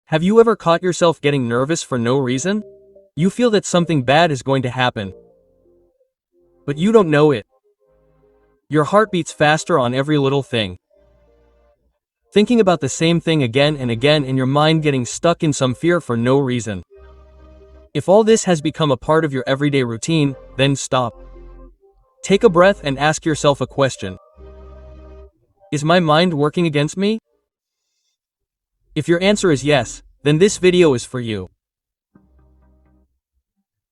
Have you ever caught yourself getting nervous for no reason? You feel that something bad is going to happen, but you don't know it. Your heart beats faster on every little thing. Thinking about the same thing again and again and your mind getting stuck in some fear for no reason. If all this has become a part of your everyday routine, then stop. Take a breath and ask yourself a question. Is my mind working against me? If your answer is yes, then this video is for you.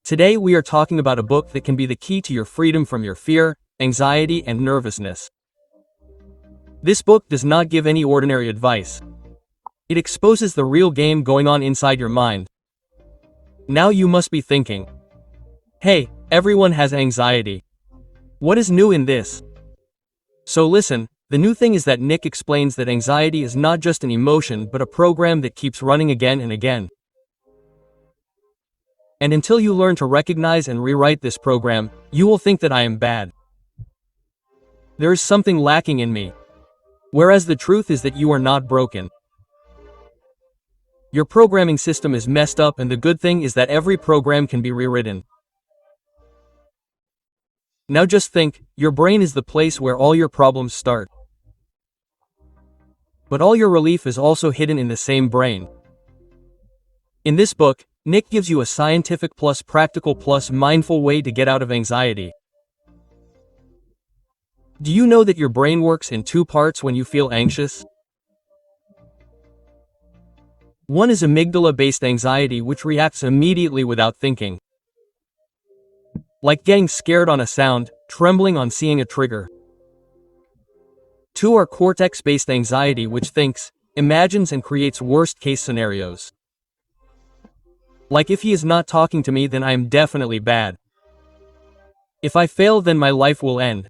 Today we are talking about a book that can be the key to your freedom from your fear, anxiety, and nervousness. This book does not give any ordinary advice. It exposes the real game going on inside your mind. Now you must be thinking, hey, everyone has anxiety. What is new in this? So listen, the new thing is that Nick explains that anxiety is not just an emotion but a program that keeps running again and again. And until you learn to recognize and rewrite this program, you will think that I am bad. There is something lacking in me. Whereas the truth is that you are not broken. Your programming system is messed up, and the good thing is that every program can be rewritten. Now just think, your brain is the place where all your problems start. But all your relief is also hidden in the same brain. In this book, Nick gives you a scientific plus practical plus mindful way to get out of anxiety. Do you know that your brain works in two parts when you feel anxious? One is amygdala-based anxiety, which reacts immediately without thinking. Like getting scared on a sound, trembling on seeing a trigger. Two are cortex-based anxiety, which thinks, imagines, and creates worst-case scenarios. Like, if he is not talking to me, then I am definitely bad. If I fail, then my life will end.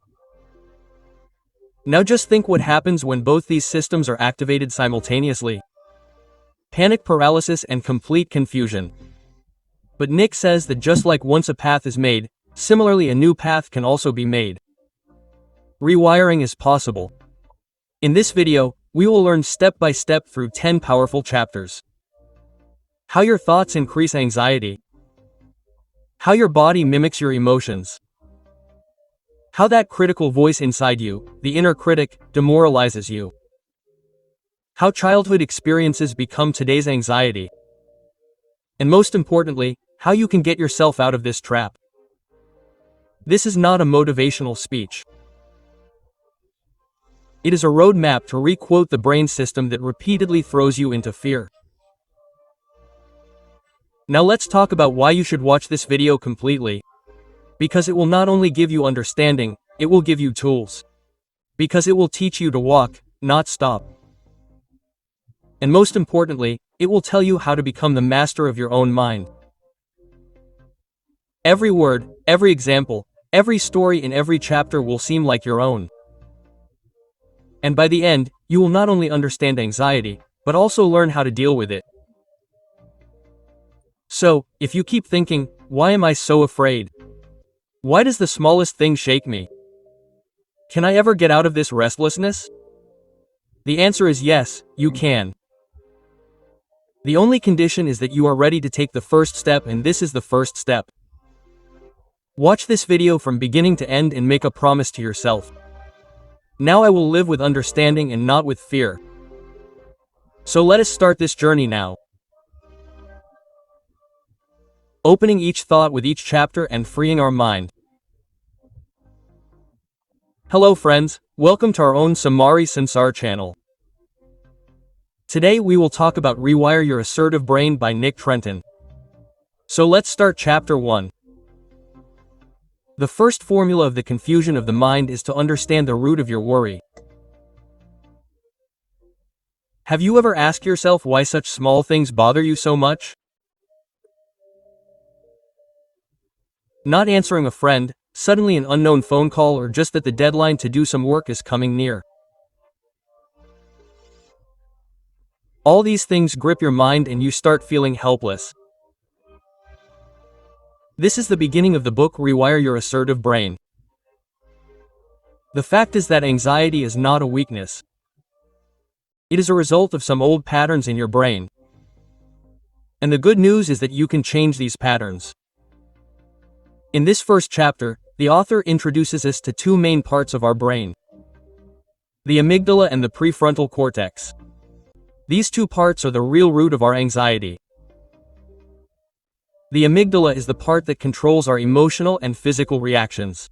Now just think what happens when both these systems are activated simultaneously. Panic paralysis and complete confusion. But Nick says that just like once a path is made, similarly a new path can also be made. Rewiring is possible. In this video, we will learn step by step through 10 powerful chapters. How your thoughts increase anxiety. How your body mimics your emotions. How that critical voice inside you, the inner critic, demoralizes you. How childhood experiences become today's anxiety. And most importantly, how you can get yourself out of this trap. This is not a motivational speech. It is a roadmap to re-quote the brain system that repeatedly throws you into fear. Now let's talk about why you should watch this video completely. Because it will not only give you understanding, it will give you tools. Because it will teach you to walk, not stop. And most importantly, it will tell you how to become the master of your own mind. Every word, every example, every story in every chapter will seem like your own. And by the end, you will not only understand anxiety, but also learn how to deal with it. So, if you keep thinking, why am I so afraid? Why does the smallest thing shake me? Can I ever get out of this restlessness? The answer is yes, you can. The only condition is that you are ready to take the first step, and this is the first step. Watch this video from beginning to end and make a promise to yourself. Now I will live with understanding and not with fear. So let us start this journey now. Opening each thought with each chapter and freeing our mind. Hello friends, welcome to our own Samari Sansar channel. Today we will talk about Rewire Your Assertive Brain by Nick Trenton. So let's start chapter 1. The first formula of the confusion of the mind is to understand the root of your worry. Have you ever asked yourself why such small things bother you so much? Not answering a friend, suddenly an unknown phone call, or just that the deadline to do some work is coming near. All these things grip your mind and you start feeling helpless. This is the beginning of the book Rewire Your Assertive Brain. The fact is that anxiety is not a weakness. It is a result of some old patterns in your brain. And the good news is that you can change these patterns. In this first chapter, the author introduces us to two main parts of our brain: the amygdala and the prefrontal cortex. These two parts are the real root of our anxiety. The amygdala is the part that controls our emotional and physical reactions.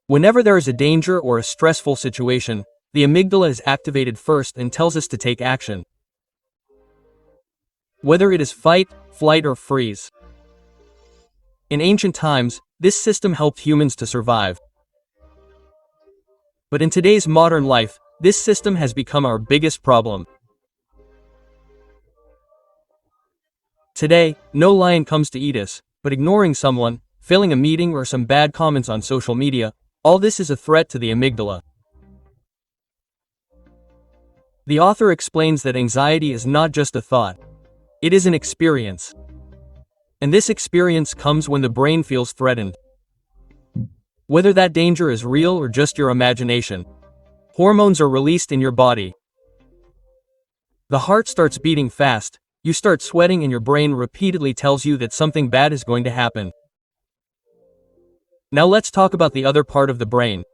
Whenever there is a danger or a stressful situation, the amygdala is activated first and tells us to take action. Whether it is fight, flight, or freeze. In ancient times, this system helped humans to survive. But in today's modern life, this system has become our biggest problem. Today, no lion comes to eat us, but ignoring someone, failing a meeting, or some bad comments on social media, all this is a threat to the amygdala. The author explains that anxiety is not just a thought. It is an experience. And this experience comes when the brain feels threatened. Whether that danger is real or just your imagination, hormones are released in your body. The heart starts beating fast, you start sweating, and your brain repeatedly tells you that something bad is going to happen. Now let's talk about the other part of the brain: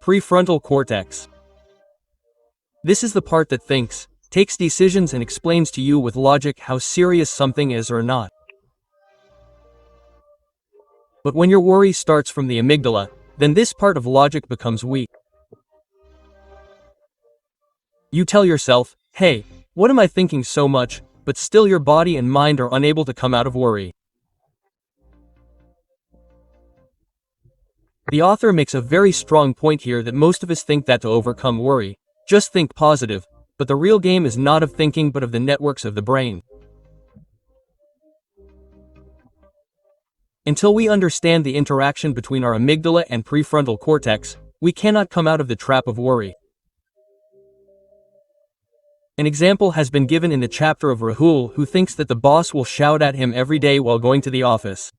prefrontal cortex. This is the part that thinks, takes decisions, and explains to you with logic how serious something is or not. But when your worry starts from the amygdala, then this part of logic becomes weak. You tell yourself, hey, what am I thinking so much? But still your body and mind are unable to come out of worry. The author makes a very strong point here that most of us think that to overcome worry, just think positive, but the real game is not of thinking but of the networks of the brain. Until we understand the interaction between our amygdala and prefrontal cortex, we cannot come out of the trap of worry. An example has been given in the chapter of Rahul, who thinks that the boss will shout at him every day while going to the office.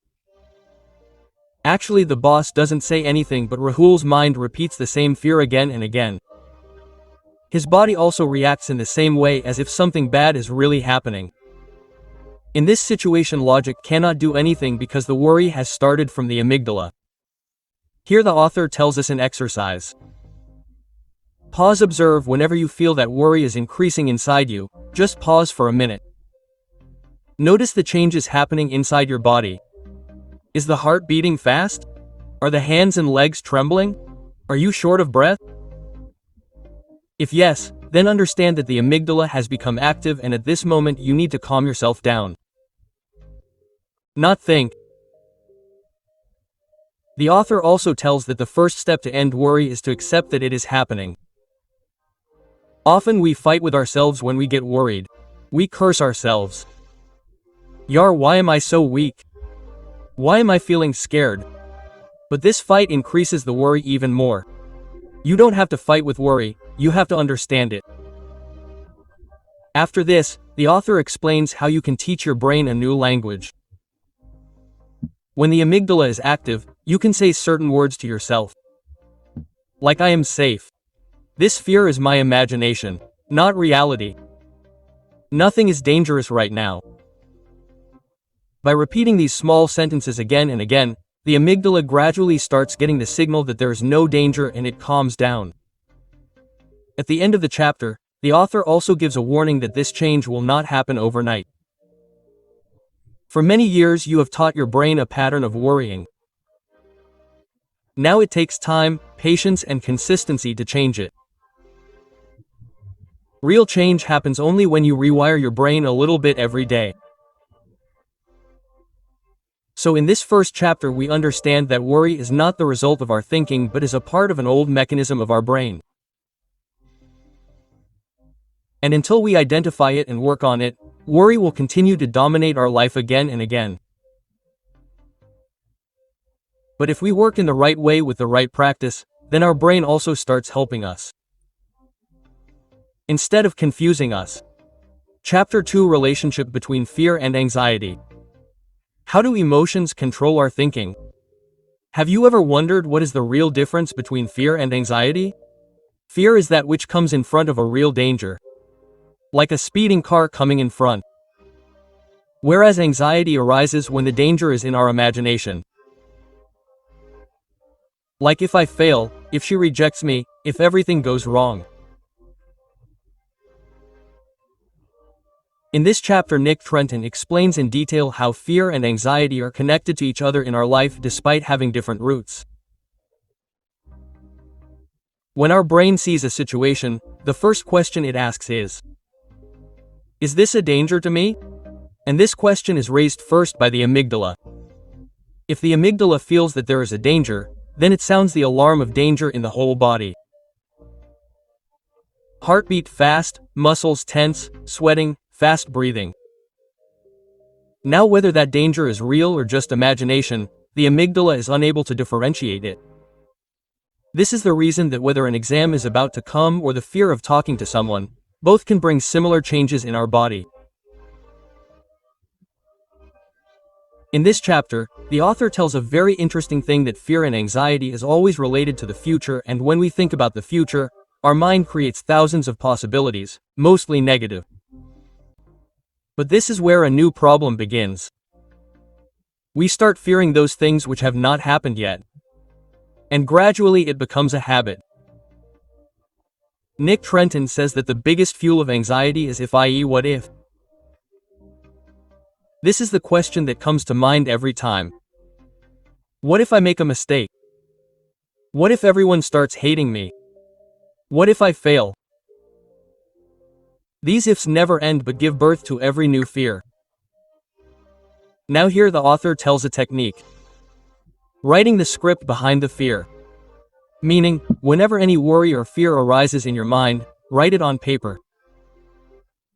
Actually, the boss doesn't say anything, but Rahul's mind repeats the same fear again and again. His body also reacts in the same way, as if something bad is really happening. In this situation, logic cannot do anything because the worry has started from the amygdala. Here the author tells us an exercise. Pause, observe whenever you feel that worry is increasing inside you, just pause for a minute. Notice the changes happening inside your body. Is the heart beating fast? Are the hands and legs trembling? Are you short of breath? If yes, then understand that the amygdala has become active, and at this moment you need to calm yourself down. Not think. The author also tells that the first step to end worry is to accept that it is happening. Often we fight with ourselves when we get worried. We curse ourselves. Yar, why am I so weak? Why am I feeling scared? But this fight increases the worry even more. You don't have to fight with worry, you have to understand it. After this, the author explains how you can teach your brain a new language. When the amygdala is active, you can say certain words to yourself. Like, I am safe. This fear is my imagination, not reality. Nothing is dangerous right now. By repeating these small sentences again and again, the amygdala gradually starts getting the signal that there is no danger, and it calms down. At the end of the chapter, the author also gives a warning that this change will not happen overnight. For many years you have taught your brain a pattern of worrying. Now it takes time, patience, and consistency to change it. Real change happens only when you rewire your brain a little bit every day. So in this first chapter we understand that worry is not the result of our thinking but is a part of an old mechanism of our brain. And until we identify it and work on it, worry will continue to dominate our life again and again. But if we work in the right way with the right practice, then our brain also starts helping us, instead of confusing us. Chapter 2: Relationship between fear and anxiety. How do emotions control our thinking? Have you ever wondered what is the real difference between fear and anxiety? Fear is that which comes in front of a real danger. like a speeding car coming in front. Whereas anxiety arises when the danger is in our imagination. Like if I fail, if she rejects me, if everything goes wrong. In this chapter, Nick Trenton explains in detail how fear and anxiety are connected to each other in our life despite having different roots. When our brain sees a situation, the first question it asks is this a danger to me? And this question is raised first by the amygdala. If the amygdala feels that there is a danger, then it sounds the alarm of danger in the whole body. Heartbeat fast, muscles tense, sweating, fast breathing. Now, whether that danger is real or just imagination, the amygdala is unable to differentiate it. This is the reason that whether an exam is about to come or the fear of talking to someone, both can bring similar changes in our body. In this chapter, the author tells a very interesting thing, that fear and anxiety is always related to the future, and when we think about the future, our mind creates thousands of possibilities, mostly negative. But this is where a new problem begins. We start fearing those things which have not happened yet. And gradually it becomes a habit. Nick Trenton says that the biggest fuel of anxiety is if, i.e., what if? This is the question that comes to mind every time. What if I make a mistake? What if everyone starts hating me? What if I fail? These ifs never end but give birth to every new fear. Now here the author tells a technique. Writing the script behind the fear. Meaning, whenever any worry or fear arises in your mind, write it on paper.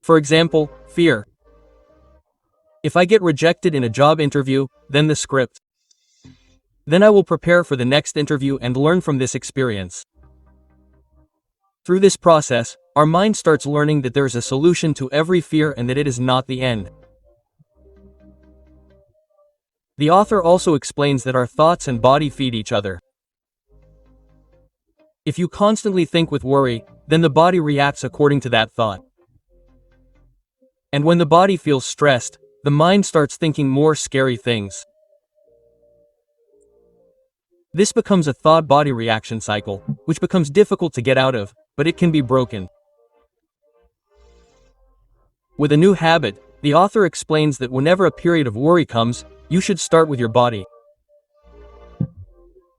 For example, fear. If I get rejected in a job interview, then the script. Then I will prepare for the next interview and learn from this experience. Through this process, our mind starts learning that there is a solution to every fear and that it is not the end. The author also explains that our thoughts and body feed each other. If you constantly think with worry, then the body reacts according to that thought. And when the body feels stressed, the mind starts thinking more scary things. This becomes a thought-body reaction cycle, which becomes difficult to get out of, but it can be broken. With a new habit, the author explains that whenever a period of worry comes, you should start with your body.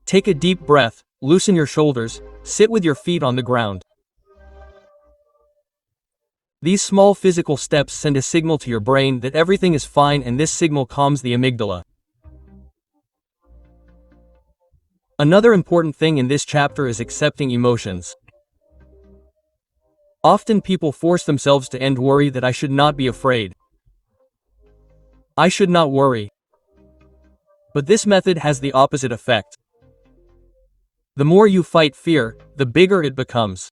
Take a deep breath, loosen your shoulders, sit with your feet on the ground. These small physical steps send a signal to your brain that everything is fine, and this signal calms the amygdala. Another important thing in this chapter is accepting emotions. Often people force themselves to end worry, that I should not be afraid. I should not worry. But this method has the opposite effect. The more you fight fear, the bigger it becomes.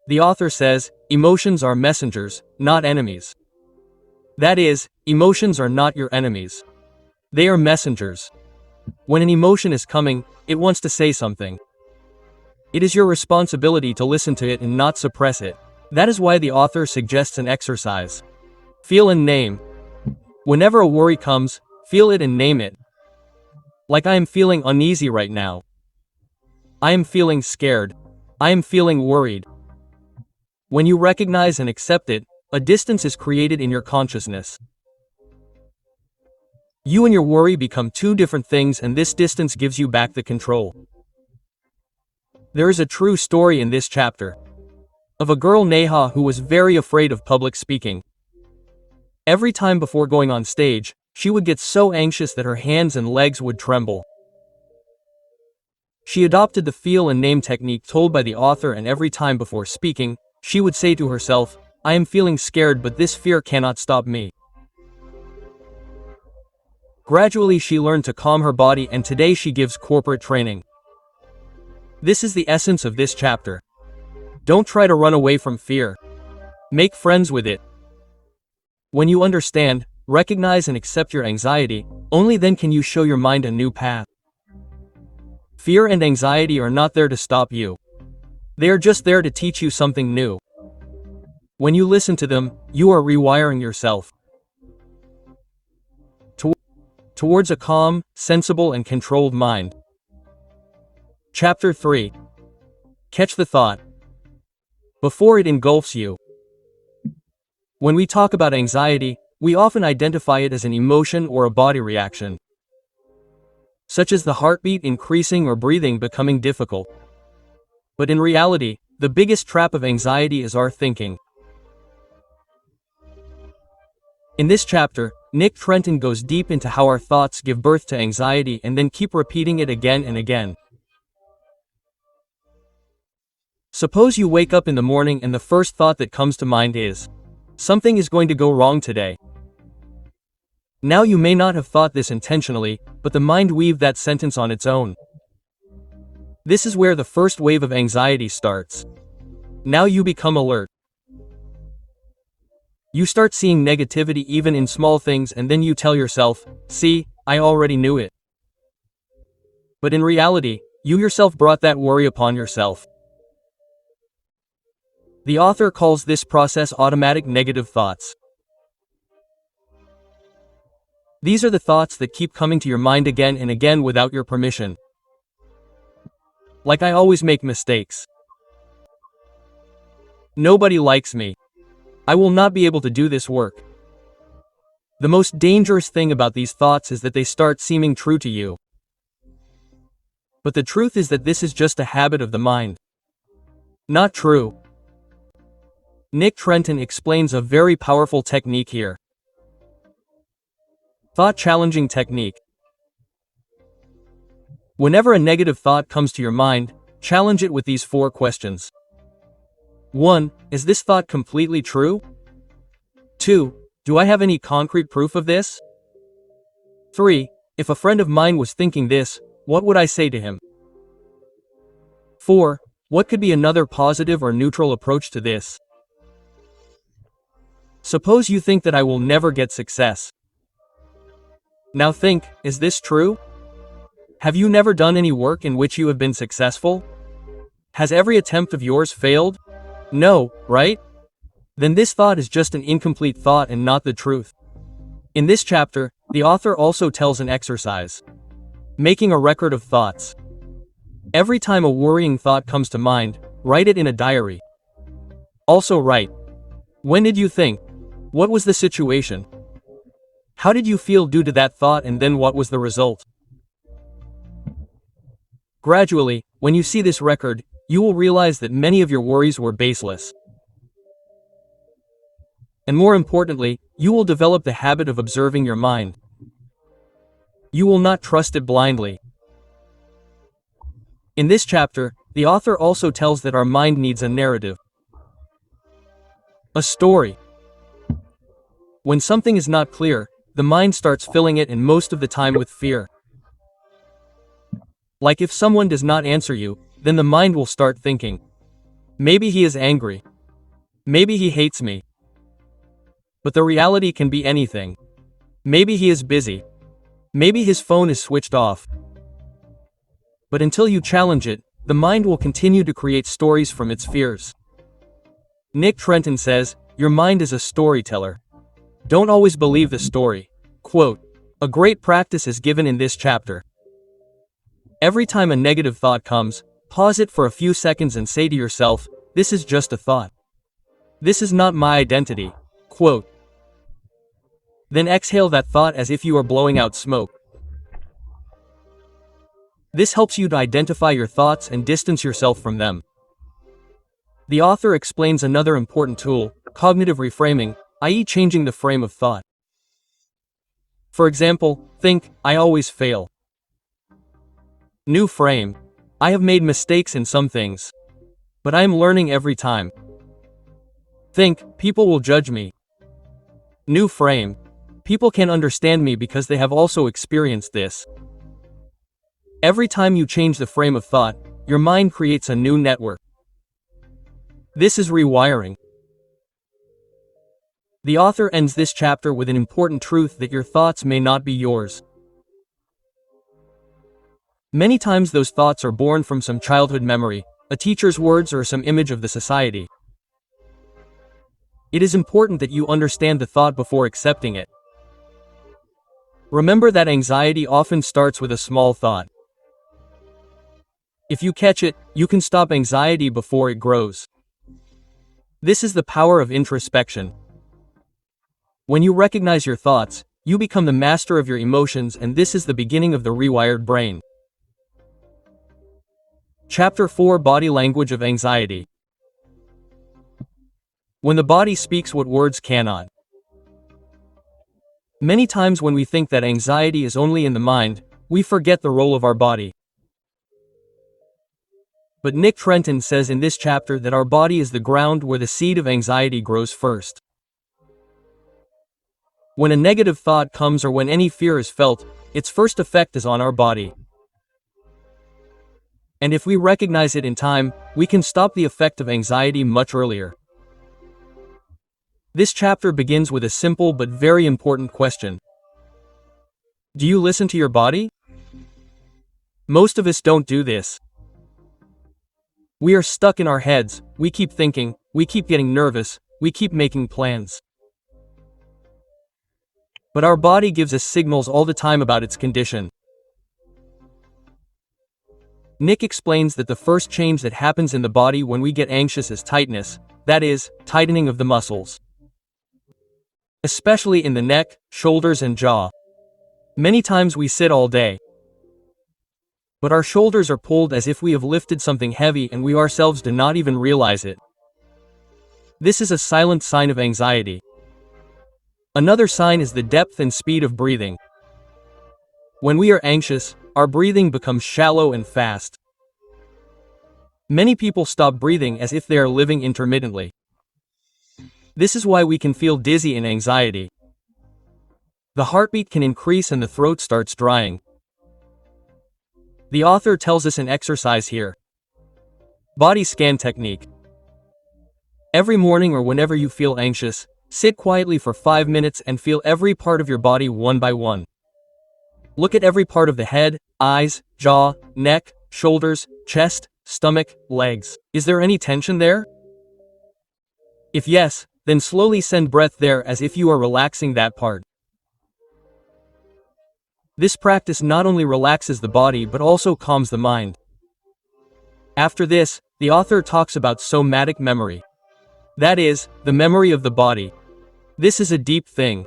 The author says, emotions are messengers, not enemies. That is, emotions are not your enemies. They are messengers. When an emotion is coming, it wants to say something. It is your responsibility to listen to it and not suppress it. That is why the author suggests an exercise. Feel and name. Whenever a worry comes, feel it and name it. Like, I am feeling uneasy right now. I am feeling scared. I am feeling worried. When you recognize and accept it, a distance is created in your consciousness. You and your worry become two different things, and this distance gives you back the control. There is a true story in this chapter of a girl, Neha, who was very afraid of public speaking. Every time before going on stage, she would get so anxious that her hands and legs would tremble. She adopted the feel and name technique told by the author, and every time before speaking, she would say to herself, I am feeling scared, but this fear cannot stop me. Gradually she learned to calm her body, and today she gives corporate training. This is the essence of this chapter. Don't try to run away from fear. Make friends with it. When you understand, recognize and accept your anxiety, only then can you show your mind a new path. Fear and anxiety are not there to stop you. They are just there to teach you something new. When you listen to them, you are rewiring yourself towards a calm, sensible, and controlled mind. Chapter 3. Catch the thought before it engulfs you. When we talk about anxiety, we often identify it as an emotion or a body reaction, such as the heartbeat increasing or breathing becoming difficult. But in reality, the biggest trap of anxiety is our thinking. In this chapter, Nick Trenton goes deep into how our thoughts give birth to anxiety and then keep repeating it again and again. Suppose you wake up in the morning and the first thought that comes to mind is, "Something is going to go wrong today." Now you may not have thought this intentionally, but the mind weaved that sentence on its own. This is where the first wave of anxiety starts. Now you become alert. You start seeing negativity even in small things, and then you tell yourself, "See, I already knew it." But in reality, you yourself brought that worry upon yourself. The author calls this process automatic negative thoughts. These are the thoughts that keep coming to your mind again and again without your permission. Like, "I always make mistakes." "Nobody likes me." "I will not be able to do this work." The most dangerous thing about these thoughts is that they start seeming true to you. But the truth is that this is just a habit of the mind. Not true. Nick Trenton explains a very powerful technique here. Thought challenging technique. Whenever a negative thought comes to your mind, challenge it with these 4 questions. 1. Is this thought completely true? 2. Do I have any concrete proof of this? 3. If a friend of mine was thinking this, what would I say to him? 4. What could be another positive or neutral approach to this? Suppose you think that I will never get success. Now think, is this true? Have you never done any work in which you have been successful? Has every attempt of yours failed? No, right? Then this thought is just an incomplete thought and not the truth. In this chapter, the author also tells an exercise. Making a record of thoughts. Every time a worrying thought comes to mind, write it in a diary. Also write, when did you think? What was the situation? How did you feel due to that thought, and then what was the result? Gradually, when you see this record, you will realize that many of your worries were baseless. And more importantly, you will develop the habit of observing your mind. You will not trust it blindly. In this chapter, the author also tells that our mind needs a narrative. A story. When something is not clear, the mind starts filling it, and most of the time with fear. Like if someone does not answer you, then the mind will start thinking, maybe he is angry. Maybe he hates me. But the reality can be anything. Maybe he is busy. Maybe his phone is switched off. But until you challenge it, the mind will continue to create stories from its fears. Nick Trenton says, your mind is a storyteller. Don't always believe the story. Quote, a great practice is given in this chapter. Every time a negative thought comes, pause it for a few seconds and say to yourself, this is just a thought. This is not my identity. Quote. Then exhale that thought as if you are blowing out smoke. This helps you to identify your thoughts and distance yourself from them. The author explains another important tool, cognitive reframing, i.e. changing the frame of thought. For example, think, I always fail. New frame. I have made mistakes in some things. But I am learning every time. Think, people will judge me. New frame. People can understand me because they have also experienced this. Every time you change the frame of thought, your mind creates a new network. This is rewiring. The author ends this chapter with an important truth that your thoughts may not be yours. Many times those thoughts are born from some childhood memory, a teacher's words, or some image of the society. It is important that you understand the thought before accepting it. Remember that anxiety often starts with a small thought. If you catch it, you can stop anxiety before it grows. This is the power of introspection. When you recognize your thoughts, you become the master of your emotions, and this is the beginning of the rewired brain. Chapter 4: Body Language of Anxiety. When the body speaks what words cannot. Many times when we think that anxiety is only in the mind, we forget the role of our body. But Nick Trenton says in this chapter that our body is the ground where the seed of anxiety grows first. When a negative thought comes or when any fear is felt, its first effect is on our body. And if we recognize it in time, we can stop the effect of anxiety much earlier. This chapter begins with a simple but very important question. Do you listen to your body? Most of us don't do this. We are stuck in our heads, we keep thinking, we keep getting nervous, we keep making plans. But our body gives us signals all the time about its condition. Nick explains that the first change that happens in the body when we get anxious is tightness, that is, tightening of the muscles. Especially in the neck, shoulders and jaw. Many times we sit all day. But our shoulders are pulled as if we have lifted something heavy and we ourselves do not even realize it. This is a silent sign of anxiety. Another sign is the depth and speed of breathing. When we are anxious, our breathing becomes shallow and fast. Many people stop breathing as if they are living intermittently. This is why we can feel dizzy in anxiety. The heartbeat can increase and the throat starts drying. The author tells us an exercise here. Body scan technique. Every morning or whenever you feel anxious, sit quietly for 5 minutes and feel every part of your body one by one. Look at every part of the head, eyes, jaw, neck, shoulders, chest, stomach, legs. Is there any tension there? If yes, then slowly send breath there as if you are relaxing that part. This practice not only relaxes the body but also calms the mind. After this, the author talks about somatic memory. That is, the memory of the body. This is a deep thing.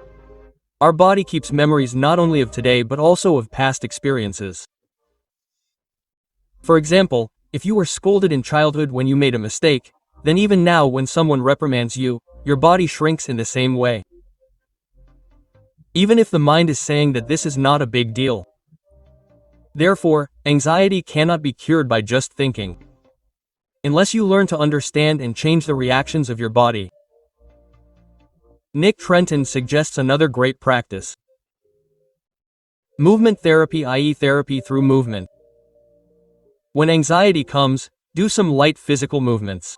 Our body keeps memories not only of today but also of past experiences. For example, if you were scolded in childhood when you made a mistake, then even now when someone reprimands you, your body shrinks in the same way. Even if the mind is saying that this is not a big deal. Therefore, anxiety cannot be cured by just thinking. Unless you learn to understand and change the reactions of your body. Nick Trenton suggests another great practice. Movement therapy, i.e. therapy through movement. When anxiety comes, do some light physical movements.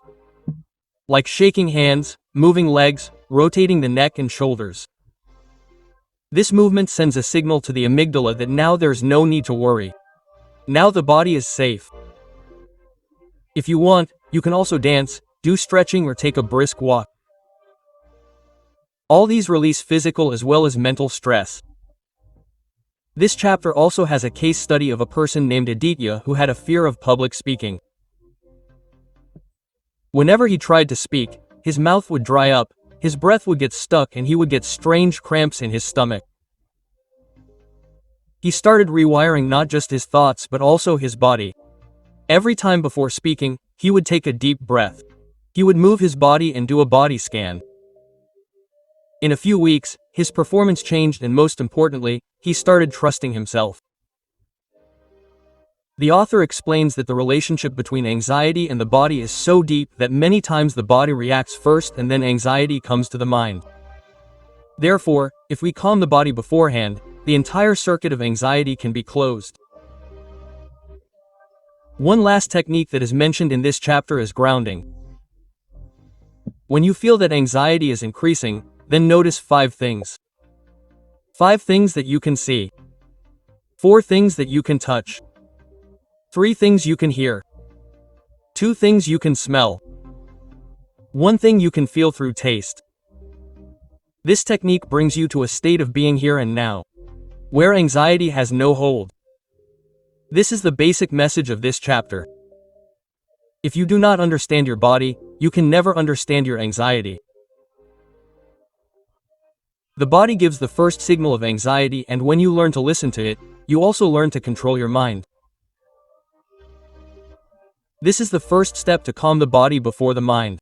Like shaking hands, moving legs, rotating the neck and shoulders. This movement sends a signal to the amygdala that now there's no need to worry. Now the body is safe. If you want, you can also dance, do stretching or take a brisk walk. All these release physical as well as mental stress. This chapter also has a case study of a person named Aditya who had a fear of public speaking. Whenever he tried to speak, his mouth would dry up, his breath would get stuck and he would get strange cramps in his stomach. He started rewiring not just his thoughts but also his body. Every time before speaking, he would take a deep breath. He would move his body and do a body scan. In a few weeks, his performance changed and most importantly, he started trusting himself. The author explains that the relationship between anxiety and the body is so deep that many times the body reacts first and then anxiety comes to the mind. Therefore, if we calm the body beforehand, the entire circuit of anxiety can be closed. One last technique that is mentioned in this chapter is grounding. When you feel that anxiety is increasing, then notice 5 things. 5 things that you can see. 4 things that you can touch. 3 things you can hear. 2 things you can smell. 1 thing you can feel through taste. This technique brings you to a state of being here and now, where anxiety has no hold. This is the basic message of this chapter. If you do not understand your body, you can never understand your anxiety. The body gives the first signal of anxiety, and when you learn to listen to it, you also learn to control your mind. This is the first step to calm the body before the mind.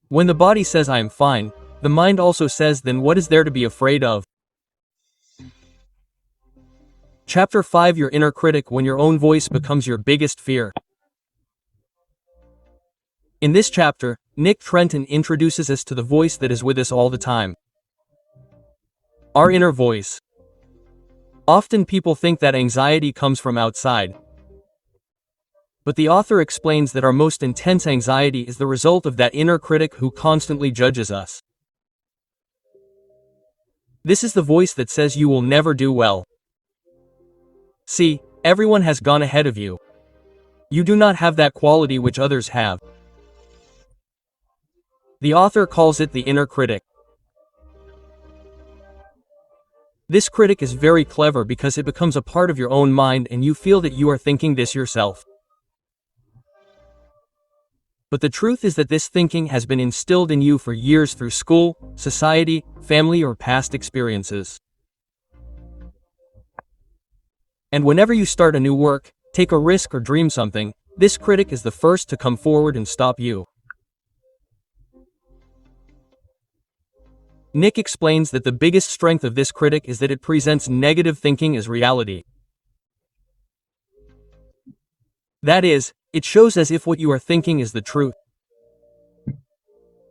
When the body says I am fine, the mind also says, then what is there to be afraid of? Chapter 5: Your inner critic, when your own voice becomes your biggest fear. In this chapter, Nick Trenton introduces us to the voice that is with us all the time. Our inner voice. Often people think that anxiety comes from outside. But the author explains that our most intense anxiety is the result of that inner critic who constantly judges us. This is the voice that says you will never do well. See, everyone has gone ahead of you. You do not have that quality which others have. The author calls it the inner critic. This critic is very clever because it becomes a part of your own mind and you feel that you are thinking this yourself. But the truth is that this thinking has been instilled in you for years through school, society, family, or past experiences. And whenever you start a new work, take a risk, or dream something, this critic is the first to come forward and stop you. Nick explains that the biggest strength of this critic is that it presents negative thinking as reality. That is, it shows as if what you are thinking is the truth.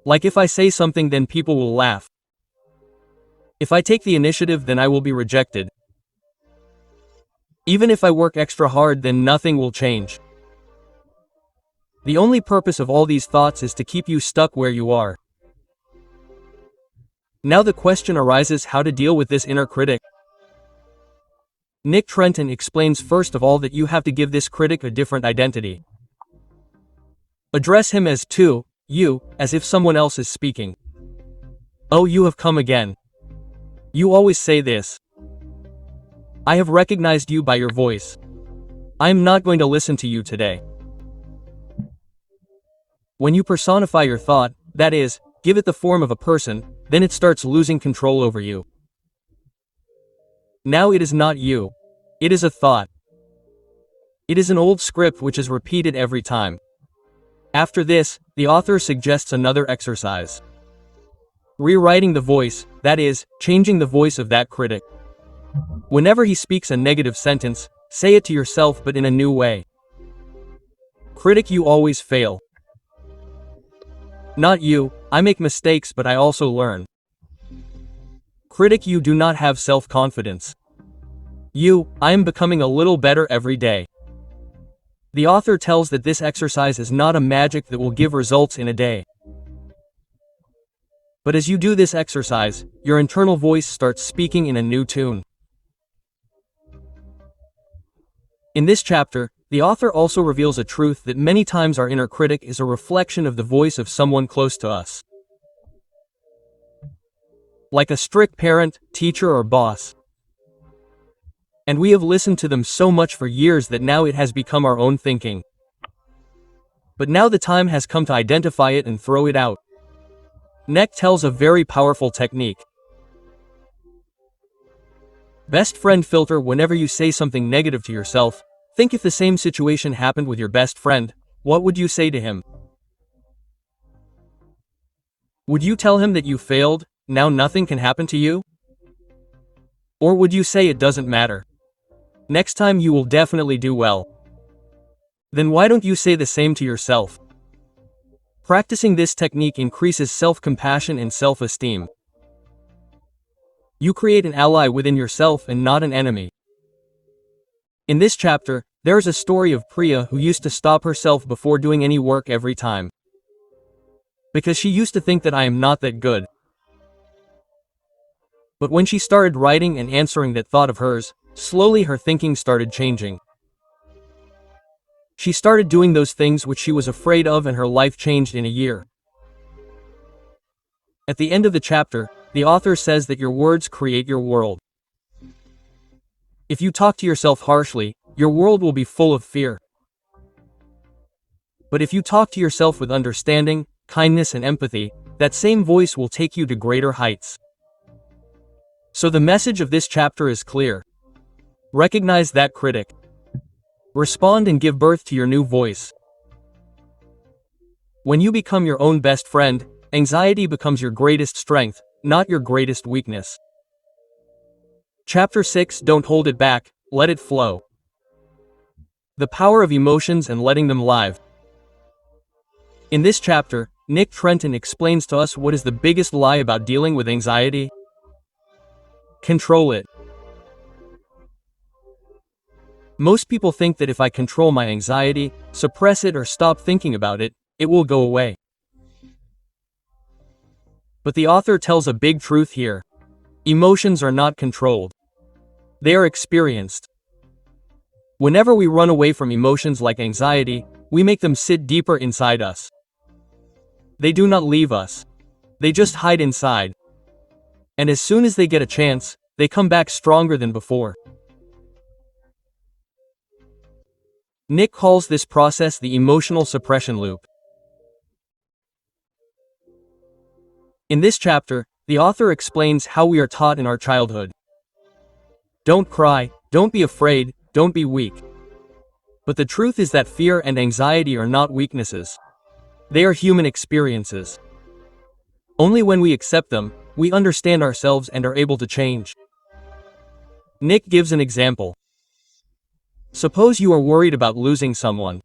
Like if I say something, then people will laugh. If I take the initiative, then I will be rejected. Even if I work extra hard, then nothing will change. The only purpose of all these thoughts is to keep you stuck where you are. Now the question arises how to deal with this inner critic. Nick Trenton explains first of all that you have to give this critic a different identity. Address him as you, as if someone else is speaking. Oh, you have come again. You always say this. I have recognized you by your voice. I am not going to listen to you today. When you personify your thought, that is, give it the form of a person, then it starts losing control over you. Now it is not you. It is a thought. It is an old script which is repeated every time. After this, the author suggests another exercise. Rewriting the voice, that is, changing the voice of that critic. Whenever he speaks a negative sentence, say it to yourself but in a new way. Critic, you always fail. Not you, I make mistakes but I also learn. Critic, you do not have self-confidence. You, I am becoming a little better every day. The author tells that this exercise is not a magic that will give results in a day. But as you do this exercise, your internal voice starts speaking in a new tune. In this chapter, the author also reveals a truth that many times our inner critic is a reflection of the voice of someone close to us. Like a strict parent, teacher, or boss. And we have listened to them so much for years that now it has become our own thinking. But now the time has come to identify it and throw it out. Nick tells a very powerful technique. Best friend filter. Whenever you say something negative to yourself, think if the same situation happened with your best friend, what would you say to him? Would you tell him that you failed, now nothing can happen to you? Or would you say it doesn't matter? Next time you will definitely do well. Then why don't you say the same to yourself? Practicing this technique increases self-compassion and self-esteem. You create an ally within yourself and not an enemy. In this chapter, there is a story of Priya who used to stop herself before doing any work every time. Because she used to think that I am not that good. But when she started writing and answering that thought of hers, slowly her thinking started changing. She started doing those things which she was afraid of and her life changed in a year. At the end of the chapter, the author says that your words create your world. If you talk to yourself harshly, your world will be full of fear. But if you talk to yourself with understanding, kindness, and empathy, that same voice will take you to greater heights. So the message of this chapter is clear. Recognize that critic. Respond and give birth to your new voice. When you become your own best friend, anxiety becomes your greatest strength, not your greatest weakness. Chapter 6. Don't hold it back, let it flow. The power of emotions and letting them live. In this chapter, Nick Trenton explains to us what is the biggest lie about dealing with anxiety. Control it. Most people think that if I control my anxiety, suppress it, or stop thinking about it, it will go away. But the author tells a big truth here. Emotions are not controlled. They are experienced. Whenever we run away from emotions like anxiety, we make them sit deeper inside us. They do not leave us. They just hide inside. And as soon as they get a chance, they come back stronger than before. Nick calls this process the emotional suppression loop. In this chapter, the author explains how we are taught in our childhood. Don't cry, don't be afraid, don't be weak. But the truth is that fear and anxiety are not weaknesses. They are human experiences. Only when we accept them, we understand ourselves and are able to change. Nick gives an example. Suppose you are worried about losing someone.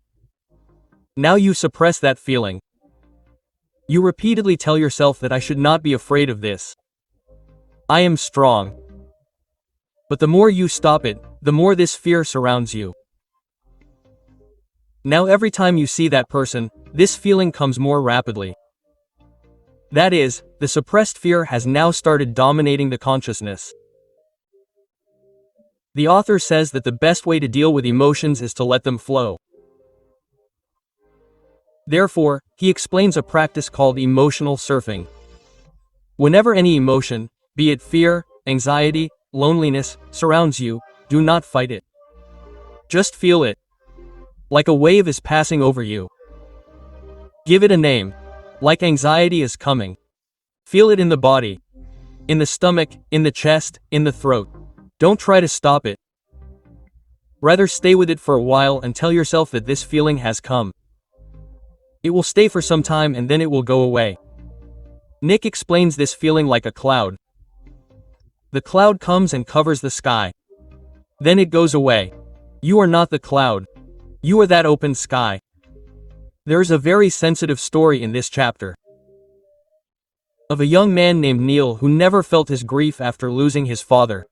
Now you suppress that feeling. You repeatedly tell yourself that I should not be afraid of this. I am strong. But the more you stop it, the more this fear surrounds you. Now every time you see that person, this feeling comes more rapidly. That is, the suppressed fear has now started dominating the consciousness. The author says that the best way to deal with emotions is to let them flow. Therefore, he explains a practice called emotional surfing. Whenever any emotion, be it fear, anxiety, loneliness, surrounds you, do not fight it. Just feel it. Like a wave is passing over you. Give it a name. Like anxiety is coming. Feel it in the body. In the stomach, in the chest, in the throat. Don't try to stop it. Rather stay with it for a while and tell yourself that this feeling has come. It will stay for some time and then it will go away. Nick explains this feeling like a cloud. The cloud comes and covers the sky. Then it goes away. You are not the cloud. You are that open sky. There is a very sensitive story in this chapter. Of a young man named Neil who never felt his grief after losing his father.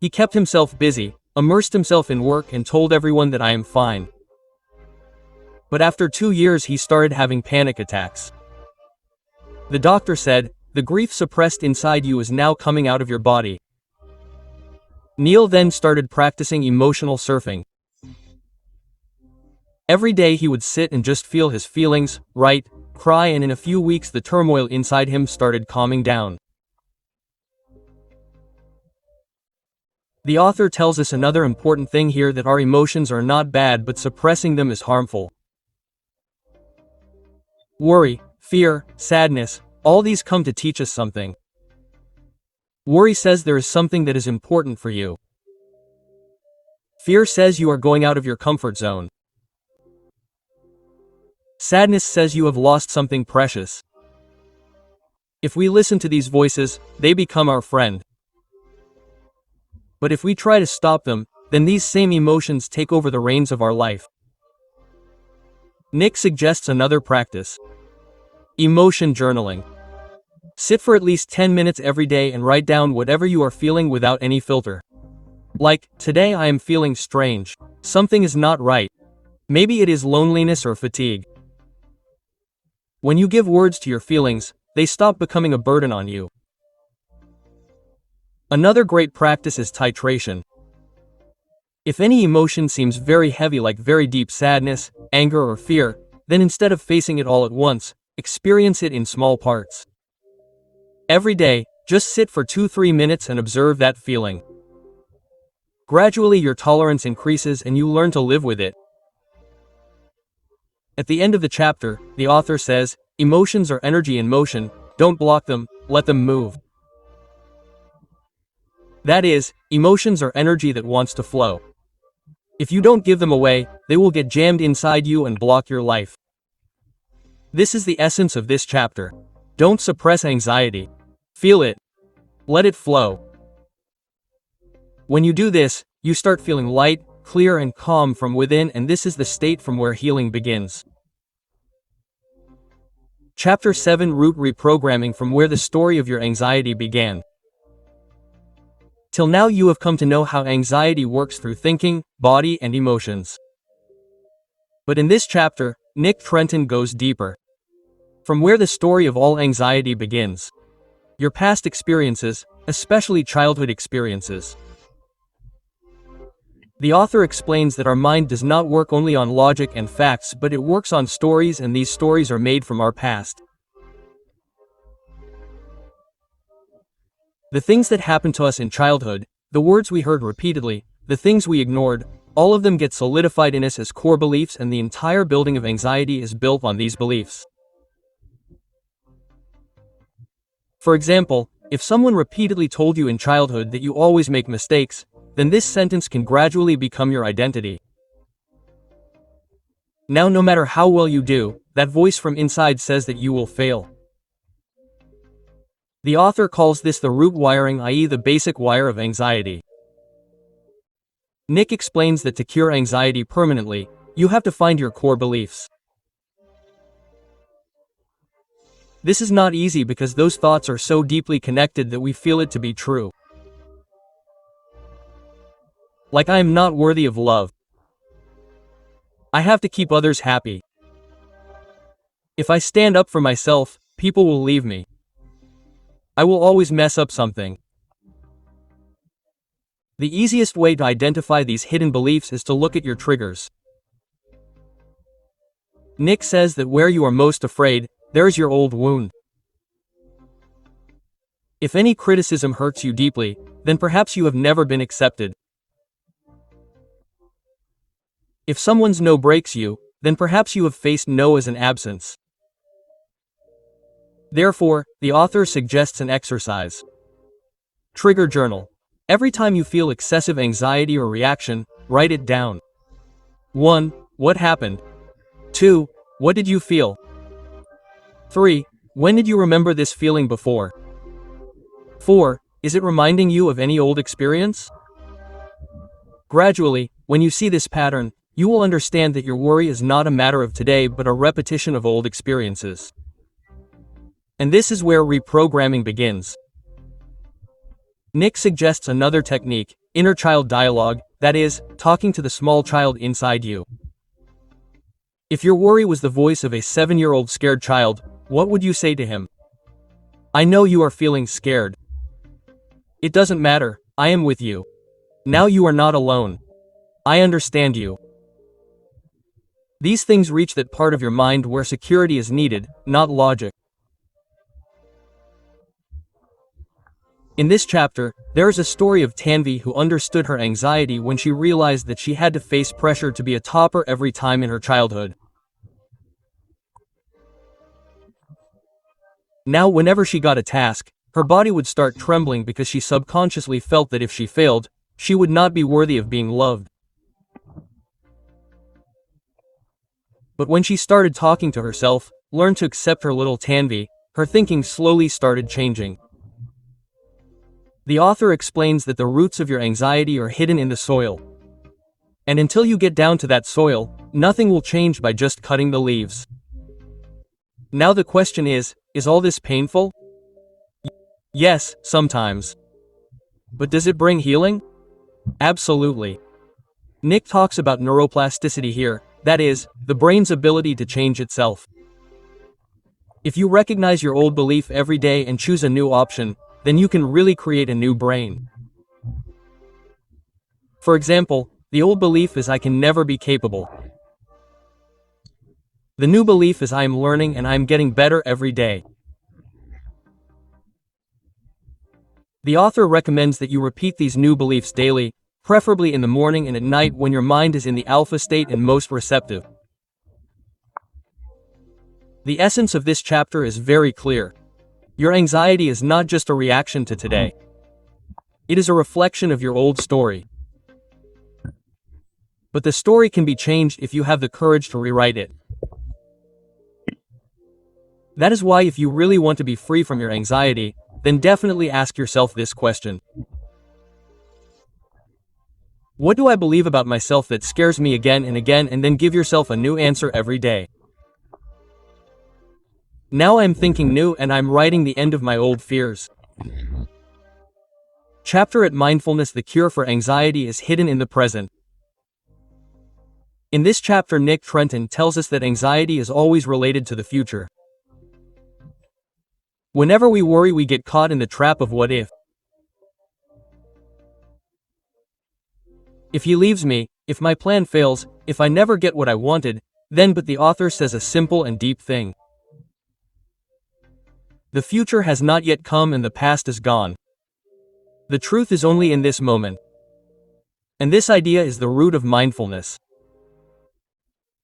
He kept himself busy, immersed himself in work, and told everyone that I am fine. But after 2 years he started having panic attacks. The doctor said, the grief suppressed inside you is now coming out of your body. Neil then started practicing emotional surfing. Every day he would sit and just feel his feelings, write, cry, and in a few weeks the turmoil inside him started calming down. The author tells us another important thing here, that our emotions are not bad, but suppressing them is harmful. Worry, fear, sadness, all these come to teach us something. Worry says there is something that is important for you. Fear says you are going out of your comfort zone. Sadness says you have lost something precious. If we listen to these voices, they become our friend. But if we try to stop them, then these same emotions take over the reins of our life. Nick suggests another practice. Emotion journaling. Sit for at least 10 minutes every day and write down whatever you are feeling without any filter. Like, today I am feeling strange. Something is not right. Maybe it is loneliness or fatigue. When you give words to your feelings, they stop becoming a burden on you. Another great practice is titration. If any emotion seems very heavy, like very deep sadness, anger, or fear, then instead of facing it all at once, experience it in small parts. Every day, just sit for 2-3 minutes and observe that feeling. Gradually your tolerance increases and you learn to live with it. At the end of the chapter, the author says, emotions are energy in motion, don't block them, let them move. That is, emotions are energy that wants to flow. If you don't give them away, they will get jammed inside you and block your life. This is the essence of this chapter. Don't suppress anxiety. Feel it. Let it flow. When you do this, you start feeling light, clear and calm from within, and this is the state from where healing begins. Chapter 7: Root Reprogramming, from where the story of your anxiety began. Till now you have come to know how anxiety works through thinking, body and emotions. But in this chapter, Nick Trenton goes deeper. From where the story of all anxiety begins. Your past experiences, especially childhood experiences. The author explains that our mind does not work only on logic and facts, but it works on stories, and these stories are made from our past. The things that happened to us in childhood, the words we heard repeatedly, the things we ignored, all of them get solidified in us as core beliefs, and the entire building of anxiety is built on these beliefs. For example, if someone repeatedly told you in childhood that you always make mistakes, then this sentence can gradually become your identity. Now, no matter how well you do, that voice from inside says that you will fail. The author calls this the root wiring, i.e. the basic wire of anxiety. Nick explains that to cure anxiety permanently, you have to find your core beliefs. This is not easy because those thoughts are so deeply connected that we feel it to be true. Like, I am not worthy of love. I have to keep others happy. If I stand up for myself, people will leave me. I will always mess up something. The easiest way to identify these hidden beliefs is to look at your triggers. Nick says that where you are most afraid, there is your old wound. If any criticism hurts you deeply, then perhaps you have never been accepted. If someone's no breaks you, then perhaps you have faced no as an absence. Therefore, the author suggests an exercise. Trigger journal. Every time you feel excessive anxiety or reaction, write it down. 1. What happened? 2. What did you feel? 3. When did you remember this feeling before? 4. Is it reminding you of any old experience? Gradually, when you see this pattern, you will understand that your worry is not a matter of today but a repetition of old experiences. And this is where reprogramming begins. Nick suggests another technique, inner child dialogue, that is, talking to the small child inside you. If your worry was the voice of a 7-year-old scared child, what would you say to him? I know you are feeling scared. It doesn't matter, I am with you. Now you are not alone. I understand you. These things reach that part of your mind where security is needed, not logic. In this chapter, there is a story of Tanvi who understood her anxiety when she realized that she had to face pressure to be a topper every time in her childhood. Now, whenever she got a task, her body would start trembling because she subconsciously felt that if she failed, she would not be worthy of being loved. But when she started talking to herself, learned to accept her little Tanvi, her thinking slowly started changing. The author explains that the roots of your anxiety are hidden in the soil. And until you get down to that soil, nothing will change by just cutting the leaves. Now the question is all this painful? Yes, sometimes. But does it bring healing? Absolutely. Nick talks about neuroplasticity here, that is, the brain's ability to change itself. If you recognize your old belief every day and choose a new option, then you can really create a new brain. For example, the old belief is I can never be capable. The new belief is I am learning and I am getting better every day. The author recommends that you repeat these new beliefs daily, preferably in the morning and at night when your mind is in the alpha state and most receptive. The essence of this chapter is very clear. Your anxiety is not just a reaction to today. It is a reflection of your old story. But the story can be changed if you have the courage to rewrite it. That is why if you really want to be free from your anxiety, then definitely ask yourself this question. What do I believe about myself that scares me again, and then give yourself a new answer every day. Now I am thinking new and I'm writing the end of my old fears. Chapter at Mindfulness. The cure for anxiety is hidden in the present. In this chapter, Nick Trenton tells us that anxiety is always related to the future. Whenever we worry, we get caught in the trap of what if. If he leaves me, if my plan fails, if I never get what I wanted, then but the author says a simple and deep thing. The future has not yet come and the past is gone. The truth is only in this moment. And this idea is the root of mindfulness.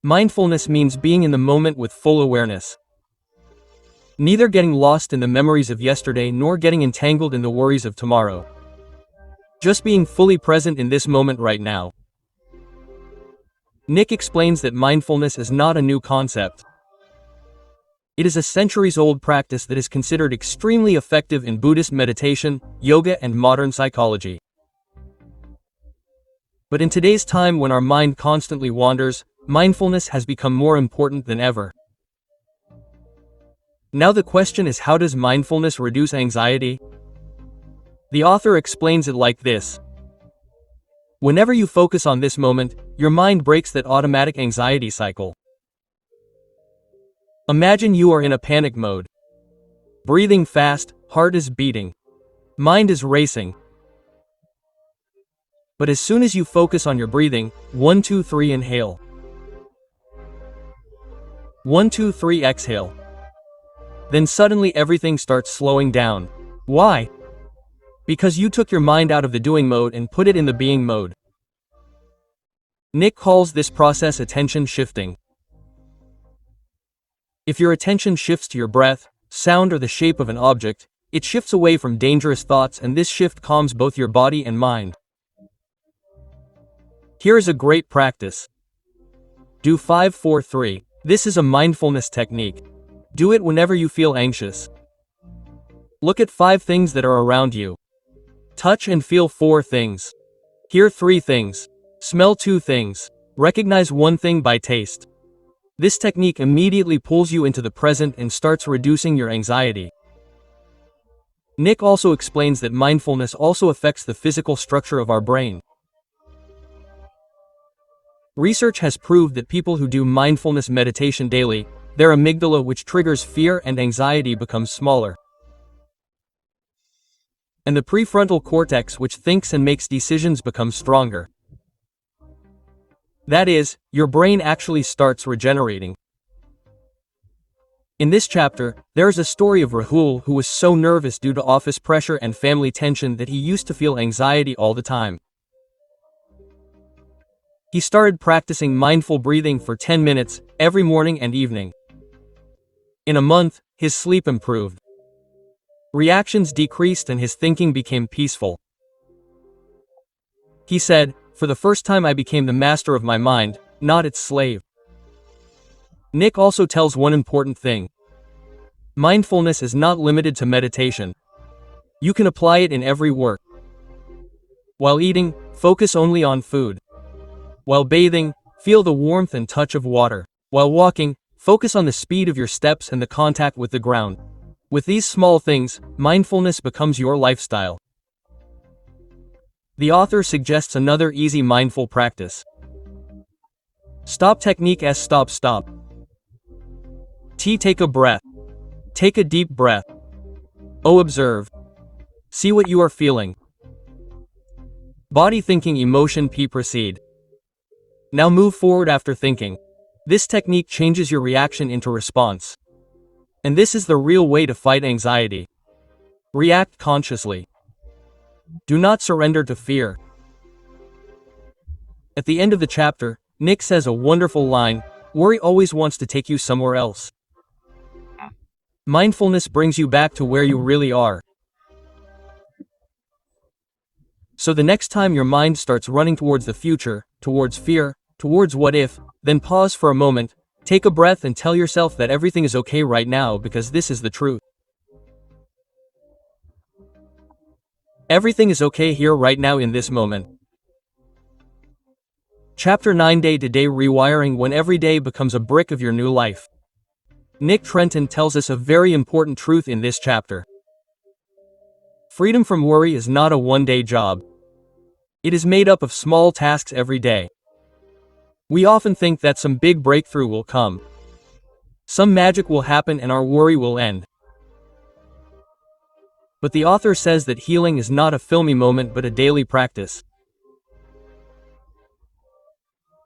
Mindfulness means being in the moment with full awareness. Neither getting lost in the memories of yesterday nor getting entangled in the worries of tomorrow. Just being fully present in this moment right now. Nick explains that mindfulness is not a new concept. It is a centuries-old practice that is considered extremely effective in Buddhist meditation, yoga, and modern psychology. But in today's time, when our mind constantly wanders, mindfulness has become more important than ever. Now the question is, how does mindfulness reduce anxiety? The author explains it like this. Whenever you focus on this moment, your mind breaks that automatic anxiety cycle. Imagine you are in a panic mode. Breathing fast, heart is beating. Mind is racing. But as soon as you focus on your breathing, 1, 2, 3 inhale. 1, 2, 3 exhale. Then suddenly everything starts slowing down. Why? Because you took your mind out of the doing mode and put it in the being mode. Nick calls this process attention shifting. If your attention shifts to your breath, sound, or the shape of an object, it shifts away from dangerous thoughts, and this shift calms both your body and mind. Here is a great practice. Do 5, 4, 3. This is a mindfulness technique. Do it whenever you feel anxious. Look at 5 things that are around you. Touch and feel 4 things. Hear 3 things. Smell 2 things. Recognize 1 thing by taste. This technique immediately pulls you into the present and starts reducing your anxiety. Nick also explains that mindfulness also affects the physical structure of our brain. Research has proved that people who do mindfulness meditation daily, their amygdala, which triggers fear and anxiety, becomes smaller. And the prefrontal cortex, which thinks and makes decisions, becomes stronger. That is, your brain actually starts regenerating. In this chapter, there is a story of Rahul, who was so nervous due to office pressure and family tension that he used to feel anxiety all the time. He started practicing mindful breathing for 10 minutes, every morning and evening. In a month, his sleep improved. Reactions decreased and his thinking became peaceful. He said, "For the first time I became the master of my mind, not its slave." Nick also tells one important thing. Mindfulness is not limited to meditation. You can apply it in every work. While eating, focus only on food. While bathing, feel the warmth and touch of water. While walking, focus on the speed of your steps and the contact with the ground. With these small things, mindfulness becomes your lifestyle. The author suggests another easy mindful practice. Stop technique. S. Stop. T. Take a breath. Take a deep breath. O. Observe. See what you are feeling. Body thinking emotion. P. Proceed. Now move forward after thinking. This technique changes your reaction into response. And this is the real way to fight anxiety. React consciously. Do not surrender to fear. At the end of the chapter, Nick says a wonderful line, "Worry always wants to take you somewhere else. Mindfulness brings you back to where you really are." So the next time your mind starts running towards the future, towards fear, towards what if, then pause for a moment, take a breath and tell yourself that everything is okay right now because this is the truth. Everything is okay here right now in this moment. Chapter 9, Day-to-Day Rewiring, when every day becomes a brick of your new life. Nick Trenton tells us a very important truth in this chapter. Freedom from worry is not a one-day job. It is made up of small tasks every day. We often think that some big breakthrough will come. Some magic will happen and our worry will end. But the author says that healing is not a filmy moment but a daily practice.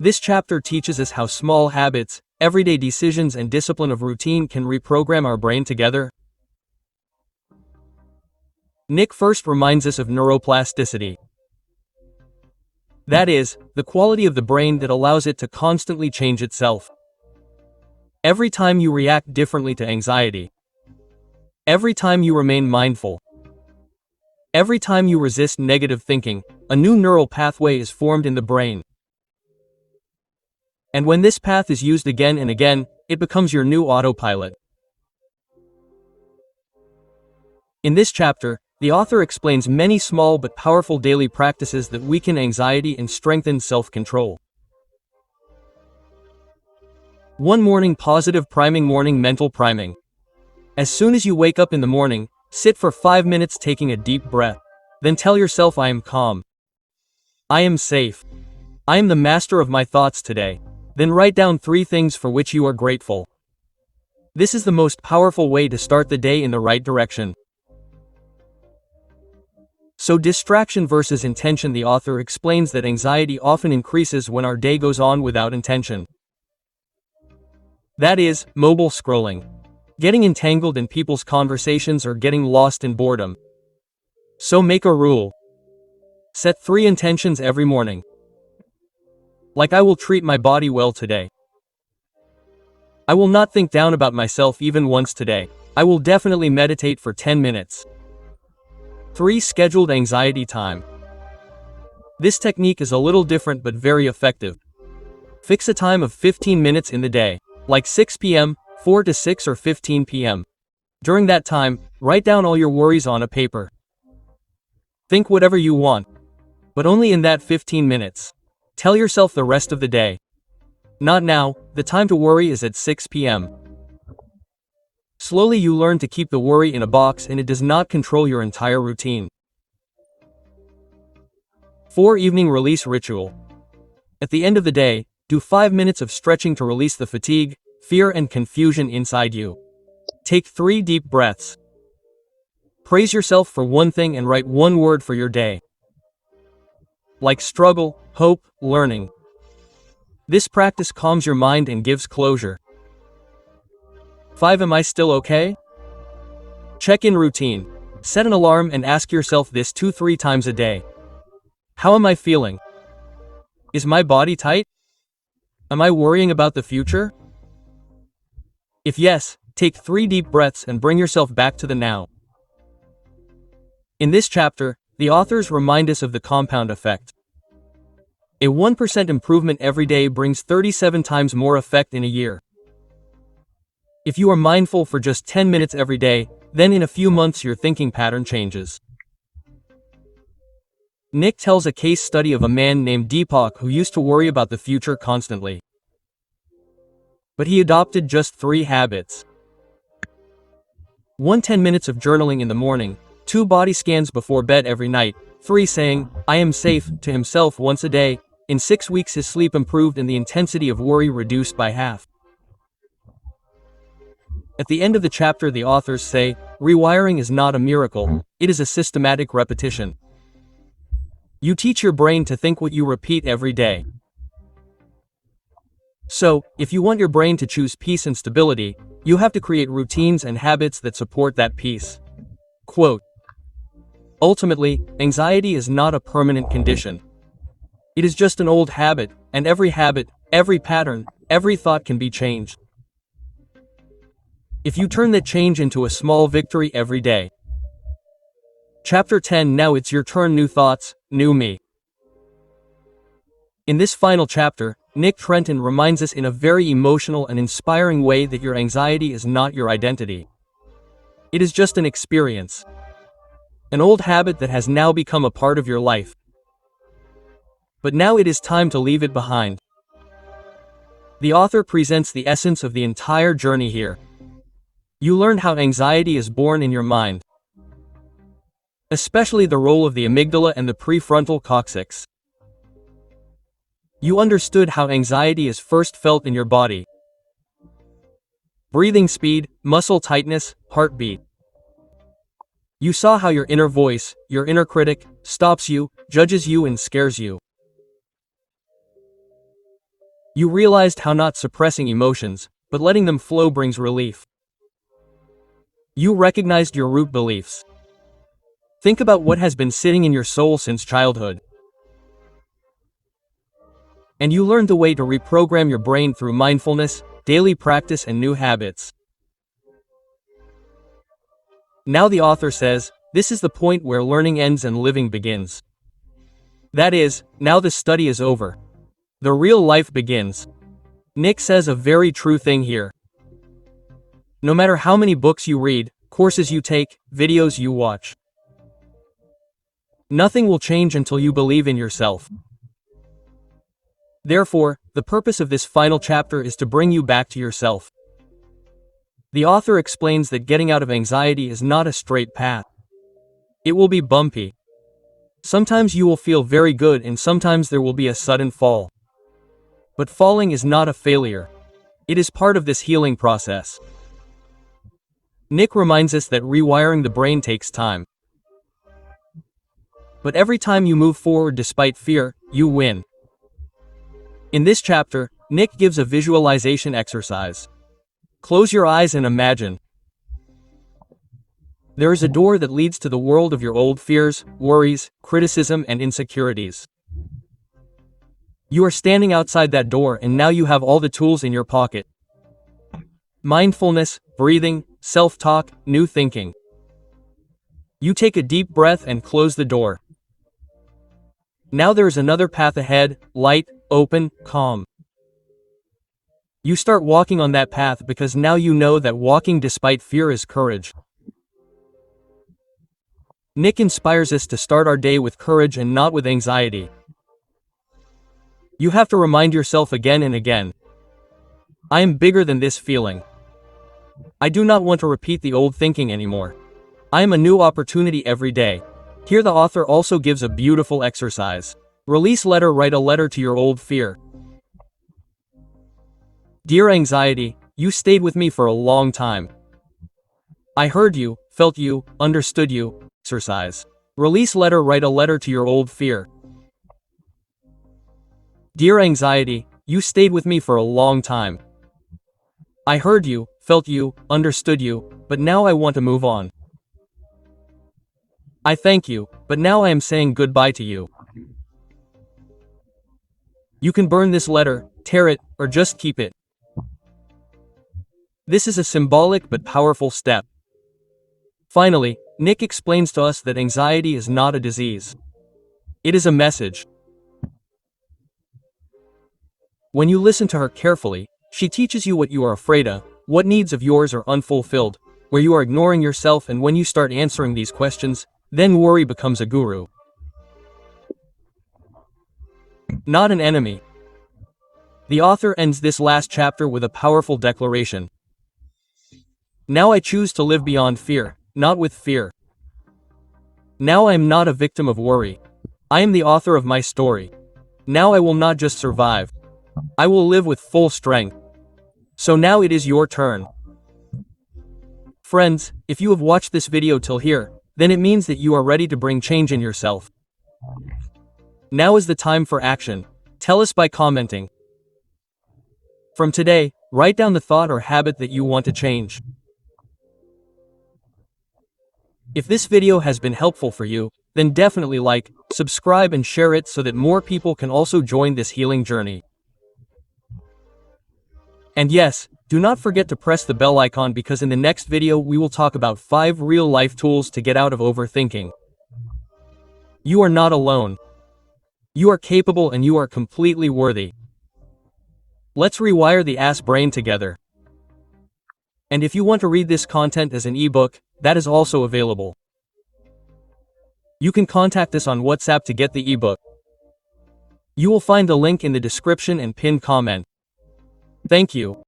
This chapter teaches us how small habits, everyday decisions and discipline of routine can reprogram our brain together. Nick first reminds us of neuroplasticity. That is, the quality of the brain that allows it to constantly change itself. Every time you react differently to anxiety, every time you remain mindful, every time you resist negative thinking, a new neural pathway is formed in the brain. And when this path is used again and again, it becomes your new autopilot. In this chapter, the author explains many small but powerful daily practices that weaken anxiety and strengthen self-control. 1 Morning Positive Priming. Morning Mental Priming. As soon as you wake up in the morning, sit for 5 minutes taking a deep breath. Then tell yourself, "I am calm. I am safe. I am the master of my thoughts today." Then write down 3 things for which you are grateful. This is the most powerful way to start the day in the right direction. So distraction versus intention. The author explains that anxiety often increases when our day goes on without intention. That is, mobile scrolling, getting entangled in people's conversations or getting lost in boredom. So make a rule. Set 3 intentions every morning. Like, I will treat my body well today. I will not think down about myself even once today. I will definitely meditate for 10 minutes. 3 Scheduled anxiety time. This technique is a little different but very effective. Fix a time of 15 minutes in the day, like 6 p.m., 4 to 6 or 15 p.m. During that time, write down all your worries on a paper. Think whatever you want, but only in that 15 minutes. Tell yourself the rest of the day, "Not now, the time to worry is at 6 p.m. Slowly you learn to keep the worry in a box and it does not control your entire routine. 4 Evening Release Ritual. At the end of the day, do 5 minutes of stretching to release the fatigue, fear and confusion inside you. Take 3 deep breaths. Praise yourself for one thing and write 1 word for your day. Like struggle, hope, learning. This practice calms your mind and gives closure. 5 Am I still okay? Check-in routine. Set an alarm and ask yourself this 2-3 times a day. How am I feeling? Is my body tight? Am I worrying about the future? If yes, take 3 deep breaths and bring yourself back to the now. In this chapter, the authors remind us of the compound effect. A 1% improvement every day brings 37 times more effect in a year. If you are mindful for just 10 minutes every day, then in a few months your thinking pattern changes. Nick tells a case study of a man named Deepak who used to worry about the future constantly. But he adopted just 3 habits. 1 10 minutes of journaling in the morning, 2 body scans before bed every night, 3 saying, "I am safe," to himself once a day. In 6 weeks his sleep improved and the intensity of worry reduced by half. At the end of the chapter the authors say, rewiring is not a miracle, it is a systematic repetition. You teach your brain to think what you repeat every day. So, if you want your brain to choose peace and stability, you have to create routines and habits that support that peace. Quote, ultimately, anxiety is not a permanent condition. It is just an old habit, and every habit, every pattern, every thought can be changed. If you turn that change into a small victory every day. Chapter 10. Now it's your turn. New thoughts, new me. In this final chapter, Nick Trenton reminds us in a very emotional and inspiring way that your anxiety is not your identity. It is just an experience. An old habit that has now become a part of your life. But now it is time to leave it behind. The author presents the essence of the entire journey here. You learned how anxiety is born in your mind. Especially the role of the amygdala and the prefrontal coccyx. You understood how anxiety is first felt in your body. Breathing speed, muscle tightness, heartbeat. You saw how your inner voice, your inner critic, stops you, judges you and scares you. You realized how not suppressing emotions, but letting them flow brings relief. You recognized your root beliefs. Think about what has been sitting in your soul since childhood. And you learned the way to reprogram your brain through mindfulness, daily practice and new habits. Now the author says, this is the point where learning ends and living begins. That is, now the study is over. The real life begins. Nick says a very true thing here. No matter how many books you read, courses you take, videos you watch, nothing will change until you believe in yourself. Therefore, the purpose of this final chapter is to bring you back to yourself. The author explains that getting out of anxiety is not a straight path. It will be bumpy. Sometimes you will feel very good and sometimes there will be a sudden fall. But falling is not a failure. It is part of this healing process. Nick reminds us that rewiring the brain takes time. But every time you move forward despite fear, you win. In this chapter, Nick gives a visualization exercise. Close your eyes and imagine. There is a door that leads to the world of your old fears, worries, criticism and insecurities. You are standing outside that door and now you have all the tools in your pocket. Mindfulness, breathing, self-talk, new thinking. You take a deep breath and close the door. Now there is another path ahead, light, open, calm. You start walking on that path because now you know that walking despite fear is courage. Nick inspires us to start our day with courage and not with anxiety. You have to remind yourself again and again. I am bigger than this feeling. I do not want to repeat the old thinking anymore. I am a new opportunity every day. Here the author also gives a beautiful exercise. Release letter. Write a letter to your old fear. Dear anxiety, you stayed with me for a long time. I heard you, felt you, understood you. Exercise. Release letter. Write a letter to your old fear. Dear anxiety, you stayed with me for a long time. I heard you, felt you, understood you, but now I want to move on. I thank you, but now I am saying goodbye to you. You can burn this letter, tear it, or just keep it. This is a symbolic but powerful step. Finally, Nick explains to us that anxiety is not a disease. It is a message. When you listen to her carefully, she teaches you what you are afraid of, what needs of yours are unfulfilled, where you are ignoring yourself, and when you start answering these questions, then worry becomes a guru. Not an enemy. The author ends this last chapter with a powerful declaration. Now I choose to live beyond fear, not with fear. Now I am not a victim of worry. I am the author of my story. Now I will not just survive. I will live with full strength. So now it is your turn. Friends, if you have watched this video till here, then it means that you are ready to bring change in yourself. Now is the time for action. Tell us by commenting. From today, write down the thought or habit that you want to change. If this video has been helpful for you, then definitely like, subscribe and share it so that more people can also join this healing journey. And yes, do not forget to press the bell icon because in the next video we will talk about 5 real-life tools to get out of overthinking. You are not alone. You are capable and you are completely worthy. Let's rewire the ass brain together. And if you want to read this content as an ebook, that is also available. You can contact us on WhatsApp to get the ebook. You will find the link in the description and pinned comment. Thank you.